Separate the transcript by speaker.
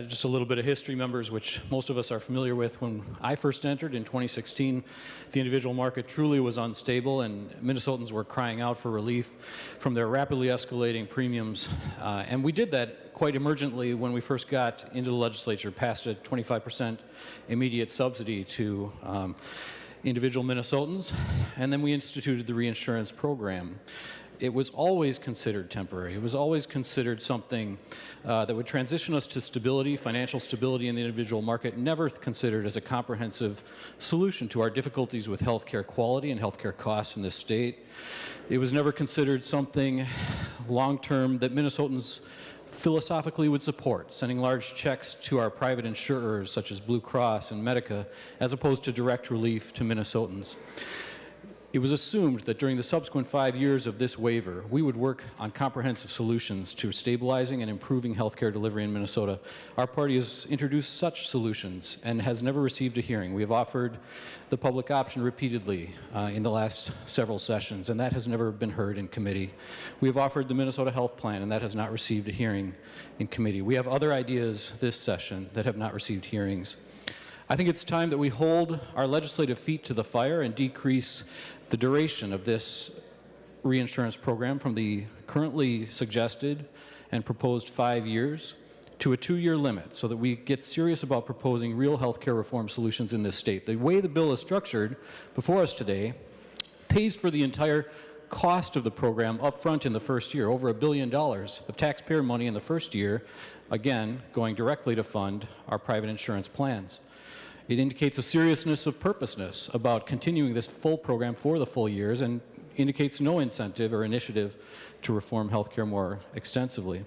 Speaker 1: Just a little bit of history, members, which most of us are familiar with. When I first entered in 2016, the individual market truly was unstable, and Minnesotans were crying out for relief from their rapidly escalating premiums. And we did that quite emergently when we first got into the legislature, passed a 25% immediate subsidy to individual Minnesotans, and then we instituted the reinsurance program. It was always considered temporary. It was always considered something that would transition us to stability, financial stability in the individual market, never considered as a comprehensive solution to our difficulties with healthcare quality and healthcare costs in this state. It was never considered something long-term that Minnesotans philosophically would support, sending large checks to our private insurers such as Blue Cross and Medica, as opposed to direct relief to Minnesotans. It was assumed that during the subsequent 5 years of this waiver, we would work on comprehensive solutions to stabilizing and improving healthcare delivery in Minnesota. Our party has introduced such solutions and has never received a hearing. We have offered the public option repeatedly in the last several sessions, and that has never been heard in committee. We have offered the Minnesota Health Plan, and that has not received a hearing in committee. We have other ideas this session that have not received hearings. I think it's time that we hold our legislative feet to the fire and decrease the duration of this reinsurance program from the currently suggested and proposed 5 years to a 2-year limit, so that we get serious about proposing real healthcare reform solutions in this state. The way the bill is structured before us today pays for the entire cost of the program up front in the first year, over $1 billion of taxpayer money in the first year, again, going directly to fund our private insurance plans. It indicates a seriousness of purposeness about continuing this full program for the full years, and indicates no incentive or initiative to reform healthcare more extensively.